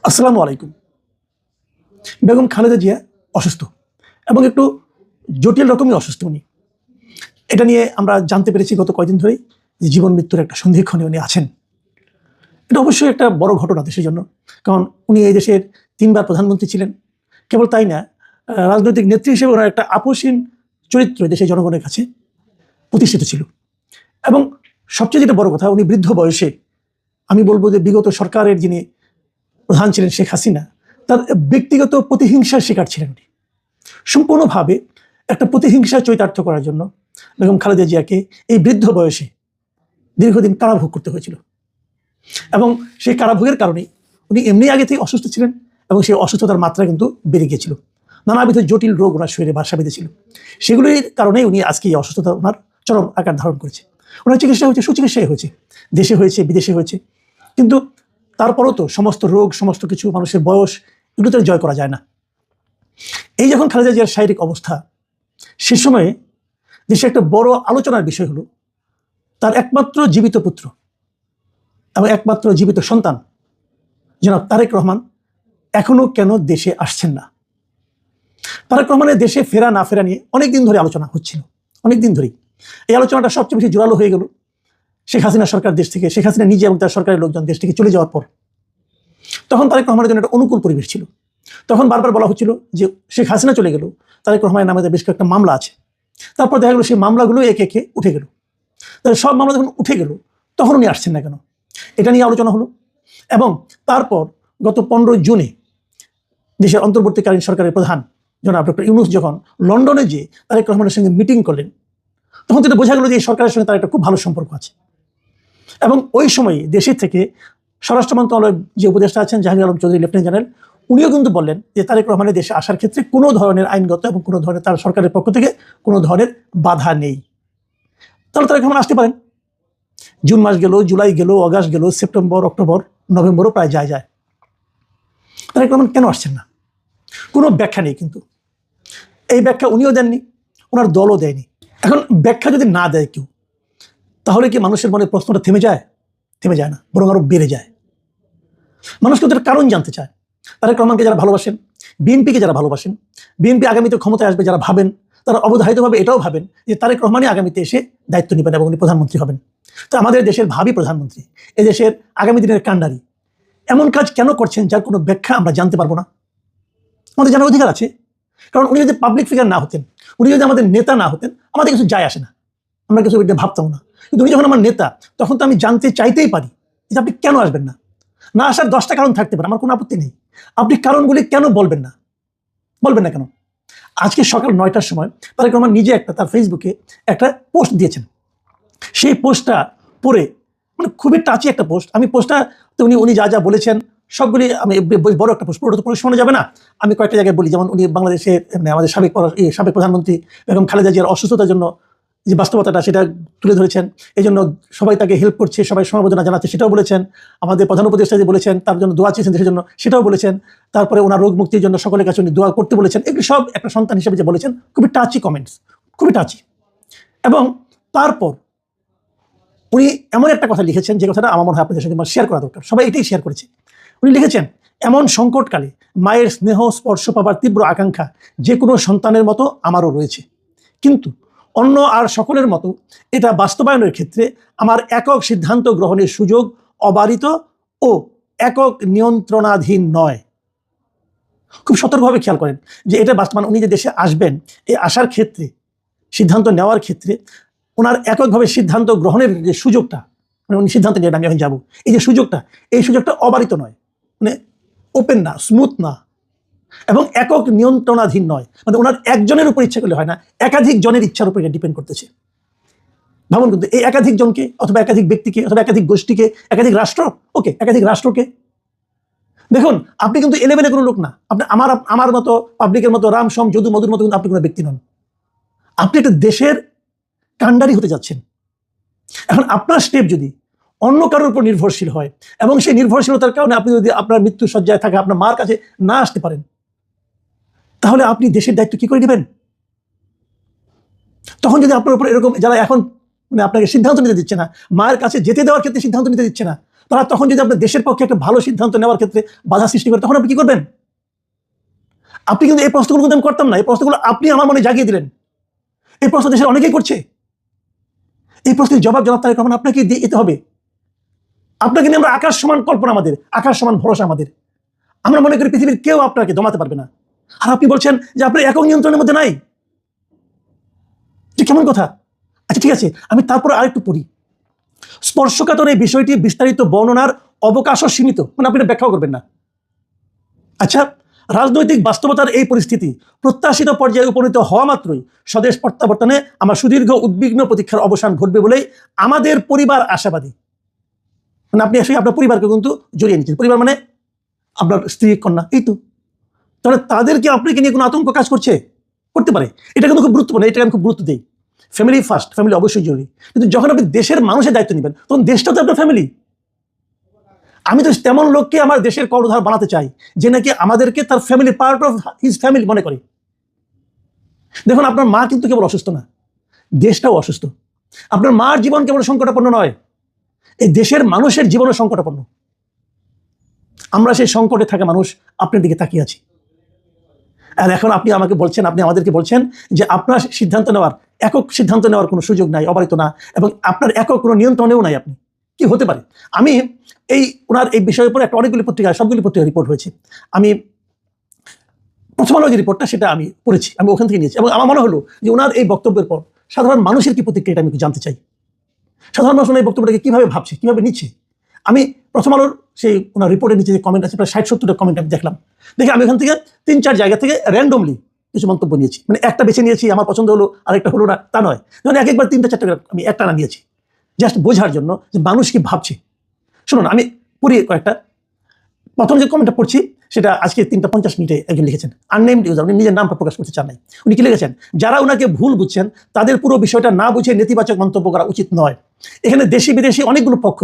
আসসালামু আলাইকুম। বেগম খালেদা জিয়া অসুস্থ এবং একটু জটিল রকমই অসুস্থ উনি। এটা নিয়ে আমরা জানতে পেরেছি গত কয়েকদিন ধরেই যে জীবন মৃত্যুর একটা সন্ধিক্ষণে উনি আছেন। এটা অবশ্যই একটা বড় ঘটনা দেশের জন্য। কারণ উনি এই দেশের ৩ বার প্রধানমন্ত্রী ছিলেন। কেবল তাই না, রাজনৈতিক নেত্রী হিসেবে ওনার একটা আপোষহীন চরিত্র দেশের জনগণের কাছে প্রতিষ্ঠিত ছিল। এবং সবচেয়ে যেটা বড় কথা, উনি বৃদ্ধ বয়সে, আমি বলব যে বিগত সরকারের যিনি প্রধান ছিলেন শেখ হাসিনা, তার ব্যক্তিগত প্রতিহিংসার শিকার ছিলেন উনি। সম্পূর্ণভাবে একটা প্রতিহিংসা চরিতার্থ করার জন্য বেগম খালেদা জিয়াকে এই বৃদ্ধ বয়সে দীর্ঘদিন কারাভোগ করতে হয়েছিল। এবং সেই কারাভোগের কারণেই উনি এমনি আগে থেকে অসুস্থ ছিলেন এবং সেই অসুস্থতার মাত্রা কিন্তু বেড়ে গিয়েছিল। নানাবিধ জটিল রোগ ওনার শরীরে বাসা বেঁধেছিল। সেগুলির কারণেই উনি আজকে এই অসুস্থতা ওনার চরম আকার ধারণ করেছে। ওনার চিকিৎসা হয়েছে, সুচিকিৎসাই হয়েছে, দেশে হয়েছে, বিদেশে হয়েছে। কিন্তু তারপরও তো সমস্ত রোগ, সমস্ত কিছু, মানুষের বয়স, এগুলো তো জয় করা যায় না। এই যখন খালেদা জিয়ার শারীরিক অবস্থা, সে সময়ে দেশে একটা বড় আলোচনার বিষয় হলো তার একমাত্র জীবিত পুত্র এবং একমাত্র জীবিত সন্তান জনাব তারেক রহমান এখনো কেন দেশে আসছেন না। তারেক রহমানের দেশে ফেরা না ফেরা নিয়ে অনেকদিন ধরে আলোচনা হচ্ছিল, অনেকদিন ধরেই। এই আলোচনাটা সবচেয়ে বেশি জোরালো হয়ে গেল শেখ হাসিনা সরকার দেশ থেকে, শেখ হাসিনা নিজে এবং তার সরকারের লোকজন দেশ থেকে চলে যাওয়ার পর। তখন তারেক রহমানের জন্য একটা অনুকূল পরিবেশ ছিল। তখন বারবার বলা হচ্ছিল যে শেখ হাসিনা চলে গেল, তারেক রহমানের নামে বেশ কয়েকটা মামলা আছে। তারপর দেখা গেলো সেই মামলাগুলো একে একে উঠে গেল। তাহলে সব মামলা যখন উঠে গেল, তখন উনি আসছেন না কেন, এটা নিয়ে আলোচনা হলো। এবং তারপর গত 15 জুনে দেশের অন্তর্বর্তীকালীন সরকারের প্রধান জনাব ডক্টর ইউনূস যখন লন্ডনে যেয়ে তারেক রহমানের সঙ্গে মিটিং করলেন, তখন তো বোঝা গেল যে এই সরকারের সঙ্গে তার একটা খুব ভালো সম্পর্ক আছে। এবং ওই সময় দেশের থেকে স্বরাষ্ট্র মন্ত্রণালয়ের যে উপদেষ্টা আছেন জাহাঙ্গীর আলম চৌধুরী, লেফটেন্যান্ট জেনারেল, উনিও কিন্তু বললেন যে তারেক রহমানের দেশে আসার ক্ষেত্রে কোনো ধরনের আইনগত এবং কোনো ধরনের তার সরকারের পক্ষ থেকে কোনো ধরনের বাধা নেই। তাহলে তারেক রহমান আসতে পারেন। জুন মাস গেল, জুলাই গেল, আগস্ট গেল, সেপ্টেম্বর, অক্টোবর, নভেম্বরও প্রায় যায়। তারেক রহমান কেন আসছেন না? কোনো ব্যাখ্যা নেই। কিন্তু এই ব্যাখ্যা উনিও দেননি, ওনার দলও দেয়নি। এখন ব্যাখ্যা যদি না দেয় কেউ, তাহলে কি মানুষের মনে প্রশ্নটা থেমে যায়? থেমে যায় না, বরং আরো বেড়ে যায়। মানুষ কিন্তু এর কারণ জানতে চায়। তারেক রহমানকে যারা ভালোবাসেন, বিএনপিকে যারা ভালোবাসেন, বিএনপি আগামীতে ক্ষমতায় আসবে যারা ভাবেন, তারা অবধারিতভাবে এটাও ভাবেন যে তারেক রহমানই আগামীতে এসে দায়িত্ব নেবেন এবং উনি প্রধানমন্ত্রী হবেন। তো আমাদের দেশের ভাবি প্রধানমন্ত্রী, এদেশের আগামী দিনের কাণ্ডারি এমন কাজ কেন করছেন যার কোনো ব্যাখ্যা আমরা জানতে পারবো না? আমাদের জানার অধিকার আছে। কারণ উনি যদি পাবলিক ফিগার না হতেন, উনি যদি আমাদের নেতা না হতেন, আমাদের কিছু যায় আসে না, আমরা কিছু এটা ভাবতাম না। কিন্তু উনি যখন আমার নেতা, তখন তো আমি জানতে চাইতেই পারি যে আপনি কেন আসবেন না। না আসার 10টা কারণ থাকতে পারে, আমার কোনো আপত্তি নেই। আপনি কারণগুলি কেন বলবেন না? বলবেন না কেন? আজকে সকাল 9টার সময় তারেক রহমান নিজে তার ফেসবুকে একটা পোস্ট দিয়েছেন। সেই পোস্টটা পড়ে, মানে খুবই টাচি একটা পোস্ট। আমি পোস্টটা উনি যা যা বলেছেন সবগুলি, আমি বড় একটা পোস্ট, পুরোটা তো পড়ে শোনা যাবে না। আমি কয়েকটা জায়গায় বলি, যেমন উনি বাংলাদেশের মানে আমাদের সাবেক প্রধানমন্ত্রী বেগম খালেদা জিয়ার অসুস্থতার জন্য যে বাস্তবতাটা সেটা তুলে ধরেছেন। এই জন্য সবাই তাকে হেল্প করছে, সবাই সমবেদনা জানাচ্ছে, সেটাও বলেছেন। আমাদের প্রধান উপদেষ্টা যে বলেছেন তার জন্য দোয়া চেয়েছেন দেশের জন্য, সেটাও বলেছেন। তারপরে ওনার রোগ মুক্তির জন্য সকলের কাছে উনি দোয়া করতে বলেছেন। এগুলো সব একটা সন্তান হিসেবে যে বলেছেন, খুবই টাচি কমেন্টস, খুবই টাচি। এবং তারপর উনি এমন একটা কথা লিখেছেন যে কথাটা আমার মনে হয় আপনাদের সঙ্গে শেয়ার করা দরকার, সবাই এটাই শেয়ার করেছে। উনি লিখেছেন, এমন সংকটকালে মায়ের স্নেহ স্পর্শ পাবার তীব্র আকাঙ্ক্ষা যে কোনো সন্তানের মতো আমারও রয়েছে, কিন্তু অন্য আর সকলের মতো এটা বাস্তবায়নের ক্ষেত্রে আমার একক সিদ্ধান্ত গ্রহণের সুযোগ অবারিত ও একক নিয়ন্ত্রণাধীন নয়। খুব সতর্কভাবে খেয়াল করেন যে এটা বাস্তবায়ন, উনি যে দেশে আসবেন, এই আসার ক্ষেত্রে, সিদ্ধান্ত নেওয়ার ক্ষেত্রে ওনার এককভাবে সিদ্ধান্ত গ্রহণের যে সুযোগটা, মানে উনি সিদ্ধান্ত নিয়ে আমি এখন যাবো, এই যে সুযোগটা, এই সুযোগটা অবারিত নয়, মানে ওপেন না, স্মুথ না, এবং একক নিয়ন্ত্রণাধীন নয়। মানে ওনার একজনের উপর ইচ্ছা করলে হয় না, একাধিক জনের ইচ্ছার উপর ডিপেন্ড করতেছে। ভাবুন, কিন্তু এই একাধিক জনকে অথবা একাধিক ব্যক্তিকে অথবা একাধিক গোষ্ঠীকে, একাধিক রাষ্ট্র, ওকে, একাধিক রাষ্ট্রকে। দেখুন, আপনি কিন্তু এলেভেলে কোনো লোক না। আপনি আমার মতো, পাবলিকের মতো, রাম সম যদু মধুর মতো কিন্তু আপনি কোনো ব্যক্তি নন। আপনি একটা দেশের কাণ্ডারি হতে যাচ্ছেন। এখন আপনার স্টেপ যদি অন্য কারোর উপর নির্ভরশীল হয় এবং সেই নির্ভরশীলতার কারণে আপনি যদি আপনার মৃত্যু সজ্জায় থাকা আপনার মার কাছে না আসতে পারেন, তাহলে আপনি দেশের দায়িত্ব কি করে নেবেন? তখন যদি আপনার উপর এরকম যারা এখন মানে আপনাকে সিদ্ধান্ত নিতে দিচ্ছে না, মায়ের কাছে যেতে দেওয়ার ক্ষেত্রে সিদ্ধান্ত নিতে দিচ্ছে না, তারা তখন যদি আপনার দেশের পক্ষে একটা ভালো সিদ্ধান্ত নেওয়ার ক্ষেত্রে বাধা সৃষ্টি করে, তখন আপনি কি করবেন? আপনি কিন্তু এই প্রশ্নগুলো কিন্তু আমি করতাম না, এই প্রশ্নগুলো আপনি আমার মনে জাগিয়ে দিলেন। এই প্রশ্ন দেশের অনেকেই করছে। এই প্রশ্নের জবাব তারেক রহমান আপনাকে দিয়ে দিতে হবে। আপনাকে নিয়ে আমরা আকাশ সমান কল্পনা, আমাদের আকাশ সমান ভরসা আমাদের। আমরা মনে করি পৃথিবীর কেউ আপনাকে দমাতে পারবে না, আর আপনি বলছেন যে আপনার একক নিয়ন্ত্রণের মধ্যে নাই। যে কেমন কথা? আচ্ছা ঠিক আছে, আমি তারপর আরেকটু পড়ি। স্পর্শকাতর এই বিষয়টি বিস্তারিত বর্ণনার অবকাশও সীমিত, মানে আপনি ব্যাখ্যাও করবেন না। আচ্ছা, রাজনৈতিক বাস্তবতার এই পরিস্থিতি প্রত্যাশিত পর্যায়ে উপনীত হওয়া মাত্রই স্বদেশ প্রত্যাবর্তনে আমার সুদীর্ঘ উদ্বিগ্ন প্রতীক্ষার অবসান ঘটবে বলেই আমাদের পরিবার আশাবাদী। মানে আপনি এসে আপনার পরিবারকে কিন্তু জড়িয়ে নিচ্ছেন। পরিবার মানে আপনার স্ত্রী, কন্যা, এই তো। তাহলে তাদেরকে আপনাকে নিয়ে কোনো আতঙ্ক কাজ করছে? করতে পারে। এটা কিন্তু খুব গুরুত্বপূর্ণ, এটাকে আমি খুব গুরুত্ব দিই। ফ্যামিলি ফার্স্ট, ফ্যামিলি অবশ্যই জরুরি, কিন্তু যখন আপনি দেশের মানুষের দায়িত্ব নেবেন তখন দেশটা তো আপনার ফ্যামিলি। আমি তো তেমন লোককে আমার দেশের কর্ণধার বানাতে চাই যে নাকি আমাদেরকে তার family, part of his family মনে করে। দেখুন, আপনার মা কিন্তু কেবল অসুস্থ না, দেশটাও অসুস্থ। আপনার মার জীবন কেবল সংকটাপন্ন নয়, এই দেশের মানুষের জীবনও সংকটাপন্ন। আমরা সেই সংকটে থাকা মানুষ আপনার দিকে তাকিয়ে আছি। আর এখন আপনি আমাকে বলছেন, আপনি আমাদেরকে বলছেন যে আপনার সিদ্ধান্ত নেওয়ার, একক সিদ্ধান্ত নেওয়ার কোনো সুযোগ নাই, অবারিত না, এবং আপনার একক কোনো নিয়ন্ত্রণেও নাই। আপনি কি হতে পারে? আমি ওনার এই বিষয়ের উপর একটা অনেকগুলি পত্রিকায়, সবগুলি পত্রিকায় রিপোর্ট হয়েছে। আমি প্রথম আলো যে রিপোর্টটা, সেটা আমি পড়েছি, আমি ওখান থেকে নিয়েছি, এবং আমার মনে হলো যে ওনার এই বক্তব্যের পর সাধারণ মানুষের কি প্রতিক্রিয়া, এটা আমি জানতে চাই। সাধারণ মানুষ এই বক্তব্যটাকে কীভাবে ভাবছে, কীভাবে নিচ্ছে। আমি প্রথম আলোর সেই ওনার রিপোর্টের নিচে যে কমেন্ট আছে, প্রায় 60-70টা কমেন্ট আমি দেখলাম। দেখে আমি এখান থেকে 3-4 জায়গা থেকে র্যান্ডমলি কিছু মন্তব্য নিয়েছি। মানে একটা বেছে নিয়েছি, আমার পছন্দ হলো, আরেকটা হলো না, তা নয়। যেমন একবার 3-4টা আমি একটা না নিয়েছি, জাস্ট বোঝার জন্য যে মানুষ কি ভাবছে। শুনুন, আমি পড়ি কয়েকটা। প্রথম যে কমেন্টটা পড়ছি, সেটা আজকে 3টা 50 মিনিটে একজন লিখেছেন, আননেমড ইউজার, উনি নিজের নামটা প্রকাশ করতে চান নাই। উনি কি লিখেছেন? যারা ওনাকে ভুল বুঝছেন তাদের পুরো বিষয়টা না বুঝে নেতিবাচক মন্তব্য করা উচিত নয়। এখানে দেশি বিদেশি অনেকগুলো পক্ষ